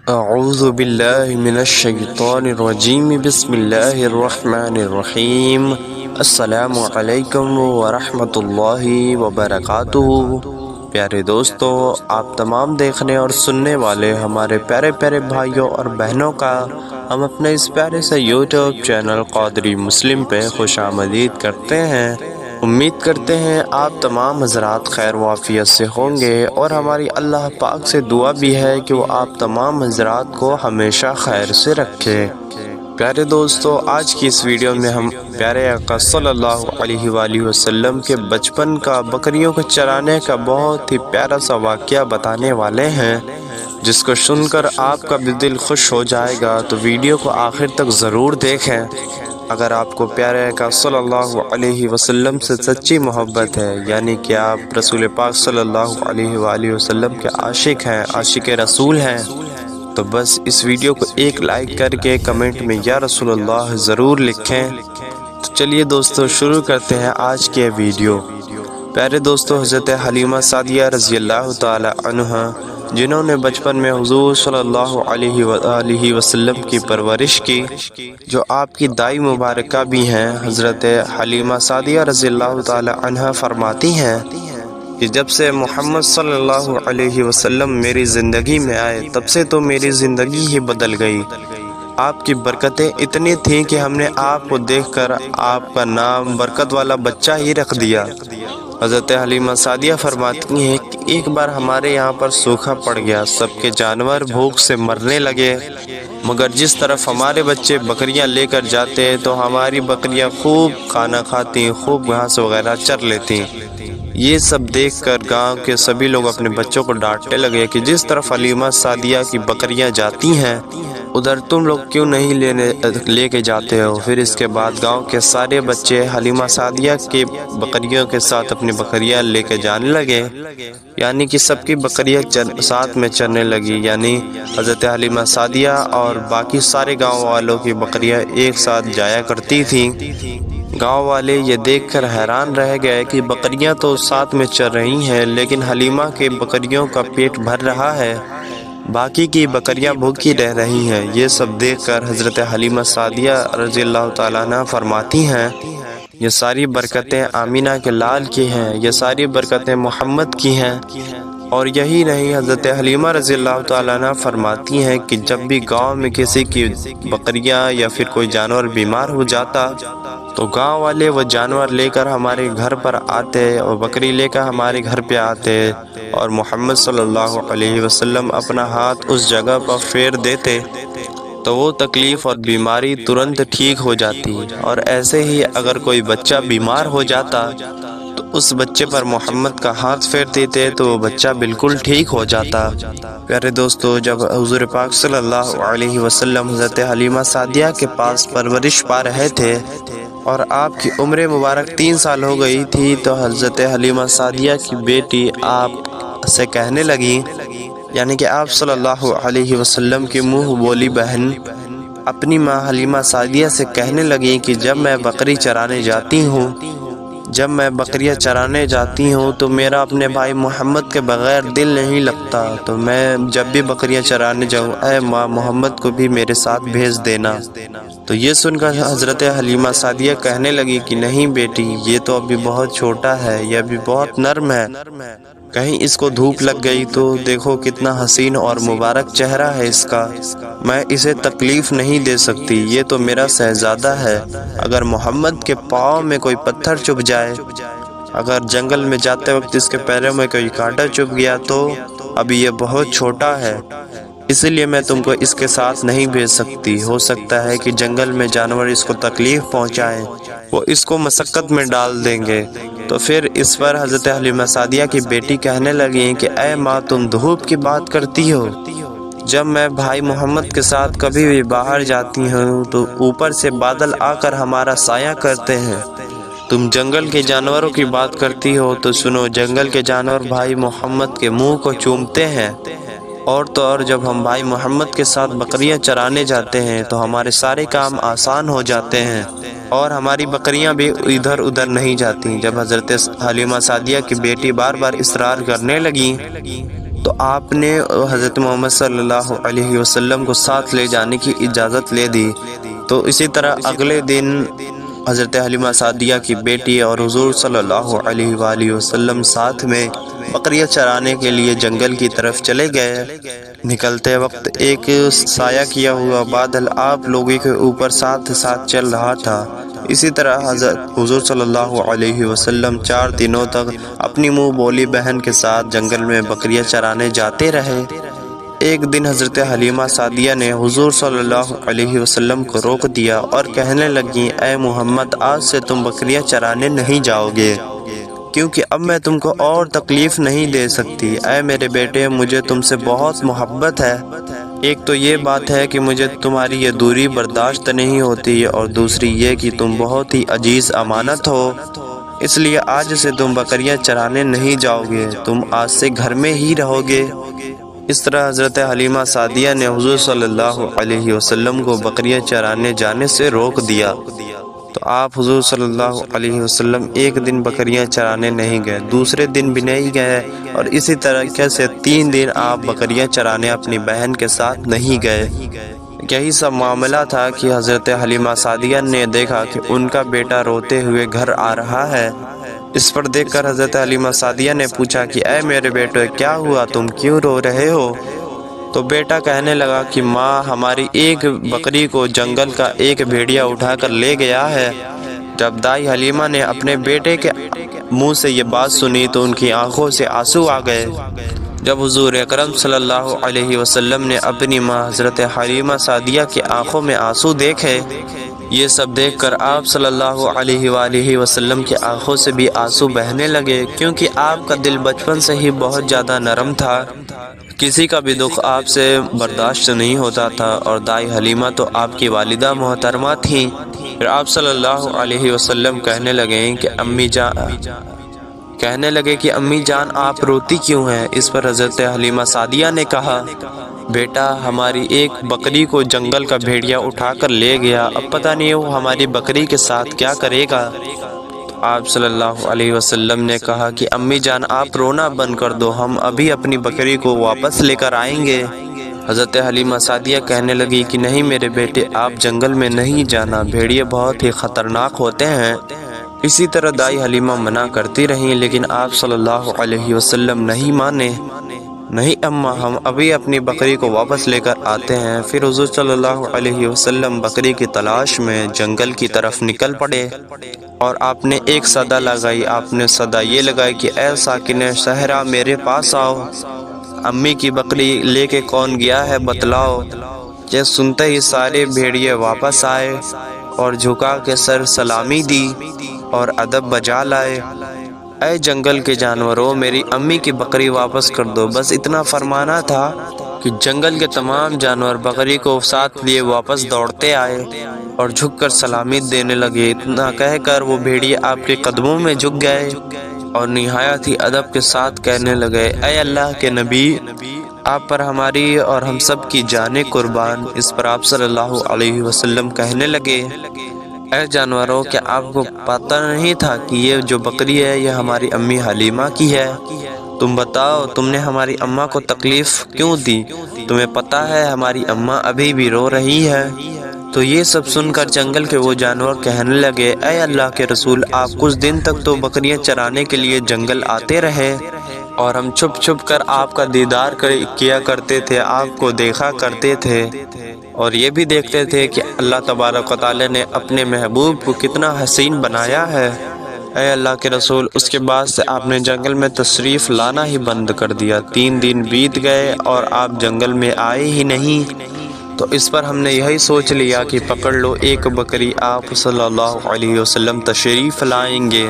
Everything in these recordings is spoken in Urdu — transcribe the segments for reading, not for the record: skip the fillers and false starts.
اعوذ باللہ من الشیطان الرجیم بسم اللہ الرحمن الرحیم السلام علیکم ورحمۃ اللہ وبرکاتہ۔ پیارے دوستو، آپ تمام دیکھنے اور سننے والے ہمارے پیارے پیارے بھائیوں اور بہنوں کا ہم اپنے اس پیارے سے یوٹیوب چینل قادری مسلم پہ خوش آمدید کرتے ہیں۔ امید کرتے ہیں آپ تمام حضرات خیر و عافیت سے ہوں گے، اور ہماری اللہ پاک سے دعا بھی ہے کہ وہ آپ تمام حضرات کو ہمیشہ خیر سے رکھے۔ پیارے دوستو، آج کی اس ویڈیو میں ہم پیارے آقا صلی اللہ علیہ وآلہ وسلم کے بچپن کا بکریوں کو چرانے کا بہت ہی پیارا سا واقعہ بتانے والے ہیں، جس کو سن کر آپ کا بھی دل خوش ہو جائے گا، تو ویڈیو کو آخر تک ضرور دیکھیں۔ اگر آپ کو پیارے آقا صلی اللہ علیہ وسلم سے سچی محبت ہے، یعنی کہ آپ رسول پاک صلی اللہ علیہ وآلہ وسلم کے عاشق ہیں، عاشق رسول ہیں، تو بس اس ویڈیو کو ایک لائک کر کے کمنٹ میں یا رسول اللہ ضرور لکھیں۔ تو چلیے دوستو، شروع کرتے ہیں آج کے ویڈیو۔ پیارے دوستو، حضرت حلیمہ سعدیہ رضی اللہ تعالی عنہ، جنہوں نے بچپن میں حضور صلی اللہ علیہ وآلہ وسلم کی پرورش کی، جو آپ کی دائی مبارکہ بھی ہیں، حضرت حلیمہ سعدیہ رضی اللہ تعالی عنہ فرماتی ہیں کہ جب سے محمد صلی اللہ علیہ وسلم میری زندگی میں آئے، تب سے تو میری زندگی ہی بدل گئی۔ آپ کی برکتیں اتنی تھیں کہ ہم نے آپ کو دیکھ کر آپ کا نام برکت والا بچہ ہی رکھ دیا۔ حضرت حلیمہ سعدیہ فرماتی ہیں کہ ایک بار ہمارے یہاں پر سوکھا پڑ گیا، سب کے جانور بھوک سے مرنے لگے، مگر جس طرف ہمارے بچے بکریاں لے کر جاتے تو ہماری بکریاں خوب کھانا کھاتی، خوب گھاس وغیرہ چر لیتی۔ یہ سب دیکھ کر گاؤں کے سبھی لوگ اپنے بچوں کو ڈانٹنے لگے کہ جس طرف حلیمہ سعدیہ کی بکریاں جاتی ہیں، ادھر تم لوگ کیوں نہیں لے کے جاتے ہو؟ پھر اس کے بعد گاؤں کے سارے بچے حلیمہ سعدیہ کے بکریوں کے ساتھ اپنی بکریاں لے کے جانے لگے، یعنی کہ سب کی بکریاں ساتھ میں چرنے لگی، یعنی حضرت حلیمہ سعدیہ اور باقی سارے گاؤں والوں کی بکریاں ایک ساتھ جایا کرتی تھیں۔ گاؤں والے یہ دیکھ کر حیران رہ گئے کہ بکریاں تو ساتھ میں چر رہی ہیں، لیکن حلیمہ کے بکریوں کا پیٹ بھر رہا ہے، باقی کی بکریاں بھوکی رہ رہی ہیں۔ یہ سب دیکھ کر حضرت حلیمہ سعدیہ رضی اللہ تعالیٰ عنہ فرماتی ہیں، یہ ساری برکتیں آمینہ کے لال کی ہیں، یہ ساری برکتیں محمد کی ہیں۔ اور یہی نہیں، حضرت حلیمہ رضی اللہ تعالیٰ عنہ فرماتی ہیں کہ جب بھی گاؤں میں کسی کی بکریاں یا پھر کوئی جانور بیمار ہو جاتا تو گاؤں والے وہ جانور لے کر ہمارے گھر پر آتے، اور بکری لے کر ہمارے گھر پہ آتے، اور محمد صلی اللہ علیہ وسلم اپنا ہاتھ اس جگہ پر پھیر دیتے تو وہ تکلیف اور بیماری ترنت ٹھیک ہو جاتی۔ اور ایسے ہی اگر کوئی بچہ بیمار ہو جاتا تو اس بچے پر محمد کا ہاتھ پھیر دیتے تو وہ بچہ بالکل ٹھیک ہو جاتا۔ پیارے دوستو، جب حضور پاک صلی اللہ علیہ وسلم حضرت حلیمہ سعدیہ کے پاس پرورش پا رہے تھے اور آپ کی عمر مبارک 3 سال ہو گئی تھی، تو حضرت حلیمہ سعدیہ کی بیٹی آپ سے کہنے لگی، یعنی کہ آپ صلی اللہ علیہ وسلم کی منہ بولی بہن اپنی ماں حلیمہ سعدیہ سے کہنے لگی کہ جب میں بکریاں چرانے جاتی ہوں تو میرا اپنے بھائی محمد کے بغیر دل نہیں لگتا، تو میں جب بھی بکریاں چرانے جاؤں، اے ماں محمد کو بھی میرے ساتھ بھیج دینا۔ تو یہ سن کر حضرت حلیمہ سعدیہ کہنے لگی کہ نہیں بیٹی، یہ تو ابھی بہت چھوٹا ہے، یہ ابھی بہت نرم ہے، کہیں اس کو دھوپ لگ گئی تو دیکھو کتنا حسین اور مبارک چہرہ ہے اس کا، میں اسے تکلیف نہیں دے سکتی، یہ تو میرا شہزادہ ہے، اگر محمد کے پاؤں میں کوئی پتھر چبھ جائے، اگر جنگل میں جاتے وقت اس کے پیروں میں کوئی کانٹا چبھ گیا تو ابھی یہ بہت چھوٹا ہے، اس لیے میں تم کو اس کے ساتھ نہیں بھیج سکتی، ہو سکتا ہے کہ جنگل میں جانور اس کو تکلیف پہنچائیں، وہ اس کو مشقت میں ڈال دیں گے۔ تو پھر اس پر حضرت حلیمہ سعدیہ کی بیٹی کہنے لگی کہ اے ماں، تم دھوپ کی بات کرتی ہو، جب میں بھائی محمد کے ساتھ کبھی بھی باہر جاتی ہوں تو اوپر سے بادل آ کر ہمارا سایہ کرتے ہیں، تم جنگل کے جانوروں کی بات کرتی ہو تو سنو، جنگل کے جانور بھائی محمد کے منہ کو چومتے ہیں، اور تو اور جب ہم بھائی محمد کے ساتھ بکریاں چرانے جاتے ہیں تو ہمارے سارے کام آسان ہو جاتے ہیں، اور ہماری بکریاں بھی ادھر ادھر نہیں جاتی۔ جب حضرت حلیمہ سعدیہ کی بیٹی بار بار اصرار کرنے لگی تو آپ نے حضرت محمد صلی اللہ علیہ وسلم کو ساتھ لے جانے کی اجازت لے دی۔ تو اسی طرح اگلے دن حضرت حلیمہ سعدیہ کی بیٹی اور حضور صلی اللہ علیہ وآلہ وسلم ساتھ میں بکریاں چرانے کے لیے جنگل کی طرف چلے گئے۔ نکلتے وقت ایک سایہ کیا ہوا بادل آپ لوگوں کے اوپر ساتھ ساتھ چل رہا تھا۔ اسی طرح حضرت حضور صلی اللہ علیہ وسلم 4 دنوں تک اپنی منہ بولی بہن کے ساتھ جنگل میں بکریاں چرانے جاتے رہے۔ ایک دن حضرت حلیمہ سعدیہ نے حضور صلی اللہ علیہ وسلم کو روک دیا اور کہنے لگیں، اے محمد، آج سے تم بکریاں چرانے نہیں جاؤ گے، کیونکہ اب میں تم کو اور تکلیف نہیں دے سکتی۔ اے میرے بیٹے، مجھے تم سے بہت محبت ہے۔ ایک تو یہ بات ہے کہ مجھے تمہاری یہ دوری برداشت نہیں ہوتی، اور دوسری یہ کہ تم بہت ہی عزیز امانت ہو، اس لیے آج سے تم بکریاں چرانے نہیں جاؤ گے، تم آج سے گھر میں ہی رہو گے۔ اس طرح حضرت حلیمہ سعدیہ نے حضور صلی اللہ علیہ وسلم کو بکریاں چرانے جانے سے روک دیا۔ تو آپ حضور صلی اللہ علیہ وسلم ایک دن بکریاں چرانے نہیں گئے، دوسرے دن بھی نہیں گئے، اور اسی طرح سے 3 دن آپ بکریاں چرانے اپنی بہن کے ساتھ نہیں گئے۔ یہی سب معاملہ تھا کہ حضرت حلیمہ سعدیہ نے دیکھا کہ ان کا بیٹا روتے ہوئے گھر آ رہا ہے۔ اس پر دیکھ کر حضرت حلیمہ سعدیہ نے پوچھا کہ اے میرے بیٹے، کیا ہوا، تم کیوں رو رہے ہو؟ تو بیٹا کہنے لگا کہ ماں، ہماری ایک بکری کو جنگل کا ایک بھیڑیا اٹھا کر لے گیا ہے۔ جب دائی حلیمہ نے اپنے بیٹے کے منہ سے یہ بات سنی تو ان کی آنکھوں سے آنسو آ گئے۔ جب حضور اکرم صلی اللہ علیہ وسلم نے اپنی ماں حضرت حلیمہ سعدیہ کی آنکھوں میں آنسو دیکھے، یہ سب دیکھ کر آپ صلی اللہ علیہ وآلہ وسلم کی آنکھوں سے بھی آنسو بہنے لگے، کیونکہ آپ کا دل بچپن سے ہی بہت زیادہ نرم تھا، کسی کا بھی دکھ آپ سے برداشت نہیں ہوتا تھا، اور دائی حلیمہ تو آپ کی والدہ محترمہ تھیں۔ پھر آپ صلی اللہ علیہ وسلم کہنے لگے کہ امی جان آپ روتی کیوں ہیں؟ اس پر حضرت حلیمہ سعدیہ نے کہا، بیٹا، ہماری ایک بکری کو جنگل کا بھیڑیا اٹھا کر لے گیا، اب پتہ نہیں وہ ہماری بکری کے ساتھ کیا کرے گا۔ آپ صلی اللہ علیہ وسلم نے کہا کہ امی جان آپ رونا بند کر دو، ہم ابھی اپنی بکری کو واپس لے کر آئیں گے۔ حضرت حلیمہ سعدیہ کہنے لگی کہ نہیں میرے بیٹے، آپ جنگل میں نہیں جانا، بھیڑیے بہت ہی خطرناک ہوتے ہیں۔ اسی طرح دائی حلیمہ منع کرتی رہیں، لیکن آپ صلی اللہ علیہ وسلم نہیں مانے۔ نہیں اماں، ہم ابھی اپنی بکری کو واپس لے کر آتے ہیں۔ پھر حضور صلی اللہ علیہ وسلم بکری کی تلاش میں جنگل کی طرف نکل پڑے، اور آپ نے ایک صدا لگائی۔ آپ نے صدا یہ لگائی کہ اے ساکن صحرا، میرے پاس آؤ، امی کی بکری لے کے کون گیا ہے بتلاؤ۔ یہ سنتے ہی سارے بھیڑیے واپس آئے اور جھکا کے سر سلامی دی اور ادب بجا لائے۔ اے جنگل کے جانوروں، میری امی کی بکری واپس کر دو۔ بس اتنا فرمانا تھا کہ جنگل کے تمام جانور بکری کو ساتھ لیے واپس دوڑتے آئے اور جھک کر سلامی دینے لگے۔ اتنا کہہ کر وہ بھیڑیے آپ کے قدموں میں جھک گئے اور نہایت ہی ادب کے ساتھ کہنے لگے، اے اللہ کے نبی، آپ پر ہماری اور ہم سب کی جانیں قربان۔ اس پر آپ صلی اللہ علیہ وسلم کہنے لگے، اے جانوروں، کیا آپ کو پتہ نہیں تھا کہ یہ جو بکری ہے یہ ہماری امی حلیمہ کی ہے؟ تم بتاؤ، تم نے ہماری اماں کو تکلیف کیوں دی؟ تمہیں پتہ ہے ہماری اماں ابھی بھی رو رہی ہے۔ تو یہ سب سن کر جنگل کے وہ جانور کہنے لگے، اے اللہ کے رسول، آپ کچھ دن تک تو بکریاں چرانے کے لیے جنگل آتے رہے، اور ہم چھپ چھپ کر آپ کا دیدار کیا کرتے تھے، آپ کو دیکھا کرتے تھے، اور یہ بھی دیکھتے تھے کہ اللہ تبارک و تعالی نے اپنے محبوب کو کتنا حسین بنایا ہے۔ اے اللہ کے رسول، اس کے بعد سے آپ نے جنگل میں تشریف لانا ہی بند کر دیا۔ 3 دن بیت گئے اور آپ جنگل میں آئے ہی نہیں۔ تو اس پر ہم نے یہی سوچ لیا کہ پکڑ لو ایک بکری، آپ صلی اللہ علیہ وسلم تشریف لائیں گے،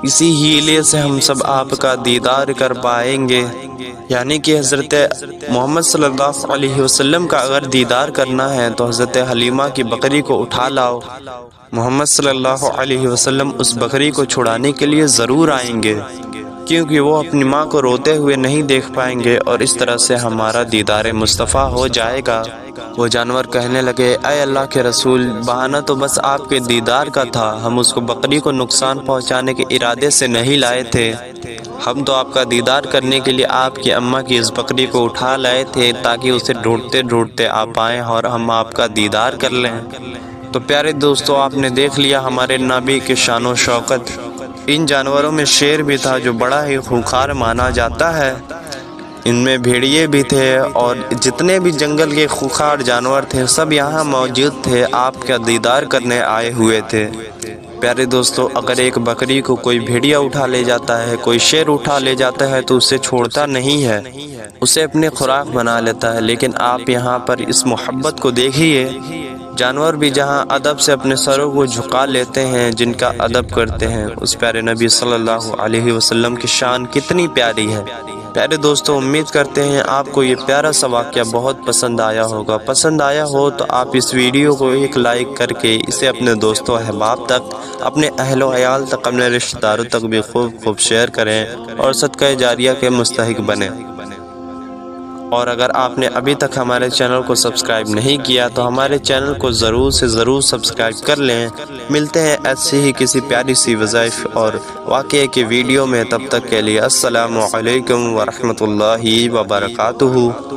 اسی ہیلے سے ہم سب آپ کا دیدار کر پائیں گے۔ یعنی کہ حضرت محمد صلی اللہ علیہ وسلم کا اگر دیدار کرنا ہے تو حضرت حلیمہ کی بکری کو اٹھا لاؤ، محمد صلی اللہ علیہ وسلم اس بکری کو چھڑانے کے لیے ضرور آئیں گے، کیونکہ وہ اپنی ماں کو روتے ہوئے نہیں دیکھ پائیں گے، اور اس طرح سے ہمارا دیدار مصطفیٰ ہو جائے گا۔ وہ جانور کہنے لگے، اے اللہ کے رسول، بہانہ تو بس آپ کے دیدار کا تھا، ہم اس کو بکری کو نقصان پہنچانے کے ارادے سے نہیں لائے تھے، ہم تو آپ کا دیدار کرنے کے لیے آپ کی اماں کی اس بکری کو اٹھا لائے تھے تاکہ اسے ڈھونڈتے ڈھونڈتے آپ آئیں اور ہم آپ کا دیدار کر لیں۔ تو پیارے دوستو، آپ نے دیکھ لیا ہمارے نبی کی شان و شوکت۔ ان جانوروں میں شیر بھی تھا جو بڑا ہی خونخوار مانا جاتا ہے، ان میں بھیڑیے بھی تھے، اور جتنے بھی جنگل کے خونخوار جانور تھے سب یہاں موجود تھے، آپ کا دیدار کرنے آئے ہوئے تھے۔ پیارے دوستو، اگر ایک بکری کو کوئی بھیڑیا اٹھا لے جاتا ہے، کوئی شیر اٹھا لے جاتا ہے تو اسے چھوڑتا نہیں ہے، اسے اپنے خوراک بنا لیتا ہے۔ لیکن آپ یہاں پر اس محبت کو دیکھیے، جانور بھی جہاں ادب سے اپنے سروں کو جھکا لیتے ہیں، جن کا ادب کرتے ہیں، اس پیارے نبی صلی اللہ علیہ وسلم کی شان کتنی پیاری ہے۔ پیارے دوستو، امید کرتے ہیں آپ کو یہ پیارا سا واقعہ بہت پسند آیا ہوگا۔ پسند آیا ہو تو آپ اس ویڈیو کو ایک لائک کر کے اسے اپنے دوستوں احباب تک، اپنے اہل و عیال تک، اپنے رشتہ داروں تک بھی خوب شیئر کریں اور صدقہ جاریہ کے مستحق بنیں۔ اور اگر آپ نے ابھی تک ہمارے چینل کو سبسکرائب نہیں کیا تو ہمارے چینل کو ضرور سے ضرور سبسکرائب کر لیں۔ ملتے ہیں ایسی ہی کسی پیاری سی وظائف اور واقعے کی ویڈیو میں، تب تک کے لیے السلام علیکم ورحمۃ اللہ وبرکاتہ۔